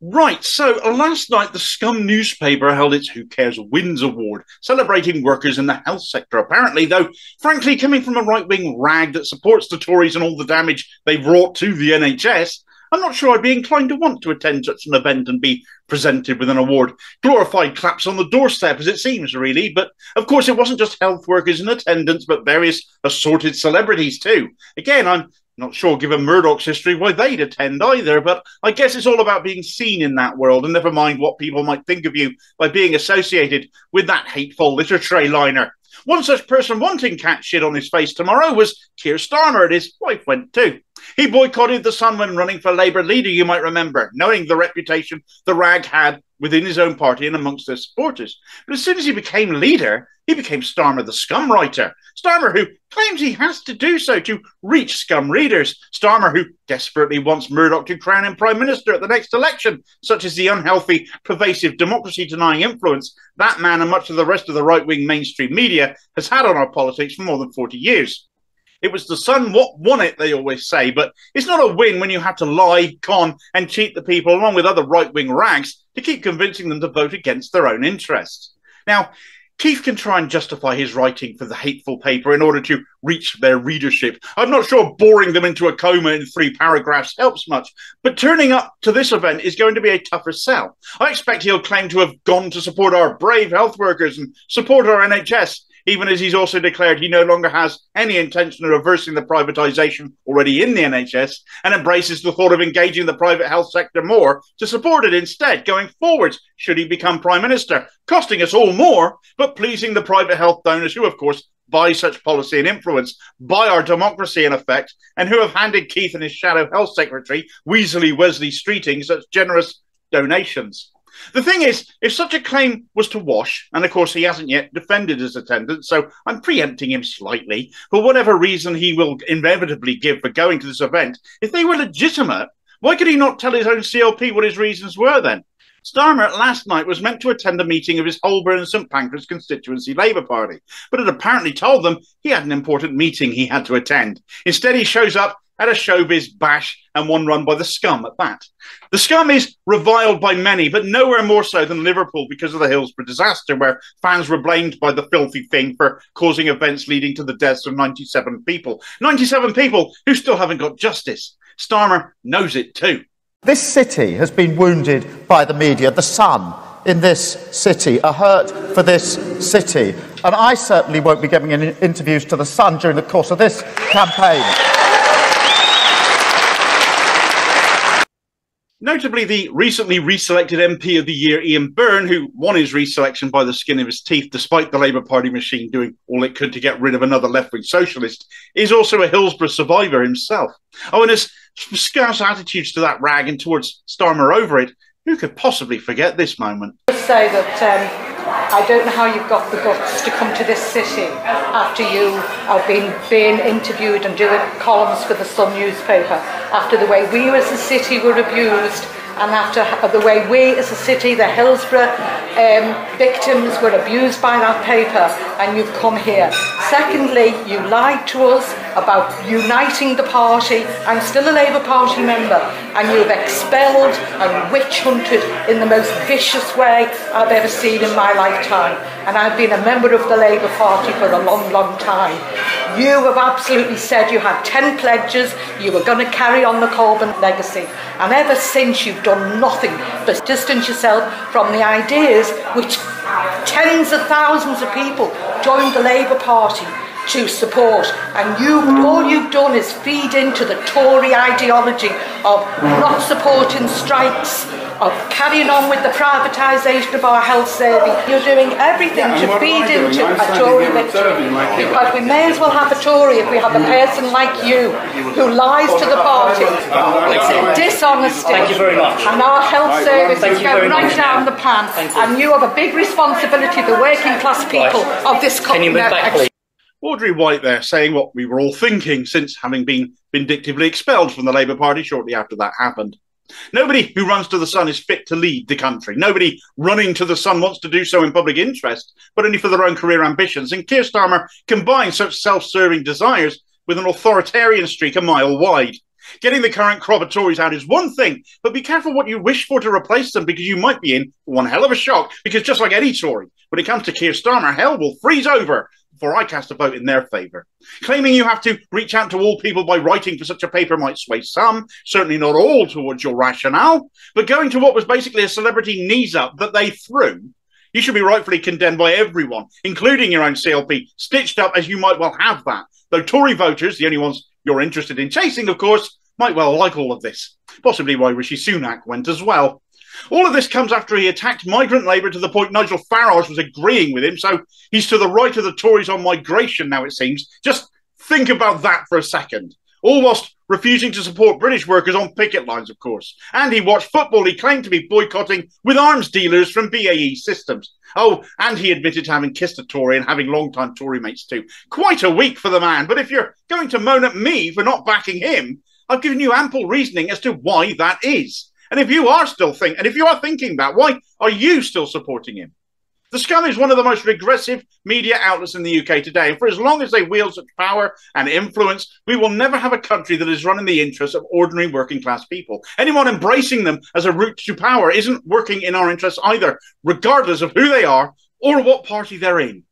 Right, so last night the Scum newspaper held its Who Cares Wins Award, celebrating workers in the health sector. Apparently, though, frankly, coming from a right-wing rag that supports the Tories and all the damage they've wrought to the NHS, I'm not sure I'd be inclined to want to attend such an event and be presented with an award. Glorified claps on the doorstep, as it seems, really. But, of course, it wasn't just health workers in attendance, but various assorted celebrities, too. Again, I'm not sure, given Murdoch's history, why they'd attend either, but I guess it's all about being seen in that world, and never mind what people might think of you by being associated with that hateful litter tray liner. One such person wanting cat shit on his face tomorrow was Keir Starmer, and his wife went too. He boycotted the Sun when running for Labour leader, you might remember, knowing the reputation the rag had within his own party and amongst their supporters. But as soon as he became leader, he became Starmer the Scum writer. Starmer who claims he has to do so to reach Scum readers. Starmer who desperately wants Murdoch to crown him Prime Minister at the next election, such as the unhealthy, pervasive, democracy-denying influence that man and much of the rest of the right-wing mainstream media has had on our politics for more than 40 years. It was the Sun what won it, they always say, but it's not a win when you have to lie, con, and cheat the people along with other right-wing rags to keep convincing them to vote against their own interests. Now, Keith can try and justify his writing for the hateful paper in order to reach their readership. I'm not sure boring them into a coma in 3 paragraphs helps much, but turning up to this event is going to be a tougher sell. I expect he'll claim to have gone to support our brave health workers and support our NHS, even as he's also declared he no longer has any intention of reversing the privatisation already in the NHS and embraces the thought of engaging the private health sector more to support it instead going forwards should he become Prime Minister, costing us all more, but pleasing the private health donors who, of course, buy such policy and influence, buy our democracy in effect, and who have handed Keith and his shadow health secretary, Weasley Wesley Streeting, such generous donations. The thing is, if such a claim was to wash, and of course he hasn't yet defended his attendance, so I'm preempting him slightly, for whatever reason he will inevitably give for going to this event, if they were legitimate, why could he not tell his own CLP what his reasons were then? Starmer last night was meant to attend a meeting of his Holborn and St Pancras constituency Labour Party, but had apparently told them he had an important meeting he had to attend. Instead, he shows up at a showbiz bash, and one run by the Scum at that. The Scum is reviled by many, but nowhere more so than Liverpool because of the Hillsborough disaster, where fans were blamed by the filthy thing for causing events leading to the deaths of 97 people. 97 people who still haven't got justice. Starmer knows it too. This city has been wounded by the media. The Sun in this city are hurt for this city. And I certainly won't be giving any interviews to the Sun during the course of this campaign. Notably, the recently reselected MP of the Year, Ian Byrne, who won his reselection by the skin of his teeth, despite the Labour Party machine doing all it could to get rid of another left-wing socialist, is also a Hillsborough survivor himself. Oh, and his scarce attitudes to that rag and towards Starmer over it, who could possibly forget this moment? I say that I don't know how you've got the guts to come to this city after you have been being interviewed and doing columns for the Sun newspaper, after the way we as a city were abused, and after the way we as a city, the Hillsborough victims, were abused by that paper, and you've come here. Secondly, you lied to us about uniting the party. I'm still a Labour Party member, and you've expelled and witch hunted in the most vicious way I've ever seen in my lifetime. And I've been a member of the Labour Party for a long, long time. You have absolutely said you had 10 pledges, you were going to carry on the Corbyn legacy. And ever since, you've done nothing but distance yourself from the ideas which tens of thousands of people joined the Labour Party to support, and all you've done is feed into the Tory ideology of not supporting strikes, of carrying on with the privatisation of our health service. You're doing everything to feed into a Tory victory, because we may as well have a Tory if we have a person like you who lies to the party. It's dishonesty. Thank you very much. And our health service is going right down the pan, and you have a big responsibility, the working class people of this country. Can you move back, please? Audrey White there saying what we were all thinking since having been vindictively expelled from the Labour Party shortly after that happened. Nobody who runs to the Sun is fit to lead the country. Nobody running to the Sun wants to do so in public interest, but only for their own career ambitions. And Keir Starmer combines such self-serving desires with an authoritarian streak a mile wide. Getting the current crop of Tories out is one thing, but be careful what you wish for to replace them, because you might be in for one hell of a shock, because just like any Tory, when it comes to Keir Starmer, hell will freeze over before I cast a vote in their favour. Claiming you have to reach out to all people by writing for such a paper might sway some, certainly not all, towards your rationale, but going to what was basically a celebrity knees-up that they threw, you should be rightfully condemned by everyone, including your own CLP, stitched up as you might well have that. Though Tory voters, the only ones you're interested in chasing, of course, might well like all of this. Possibly why Rishi Sunak went as well. All of this comes after he attacked migrant Labour to the point Nigel Farage was agreeing with him, so he's to the right of the Tories on migration now, it seems. Just think about that for a second. All whilst refusing to support British workers on picket lines, of course. And he watched football he claimed to be boycotting with arms dealers from BAE Systems. Oh, and he admitted to having kissed a Tory and having long-time Tory mates too. Quite a week for the man, but if you're going to moan at me for not backing him, I've given you ample reasoning as to why that is. And if you are thinking that, why are you still supporting him? The Scum is one of the most regressive media outlets in the UK today, and for as long as they wield such power and influence, we will never have a country that is run in the interests of ordinary working class people. Anyone embracing them as a route to power isn't working in our interests either, regardless of who they are or what party they're in.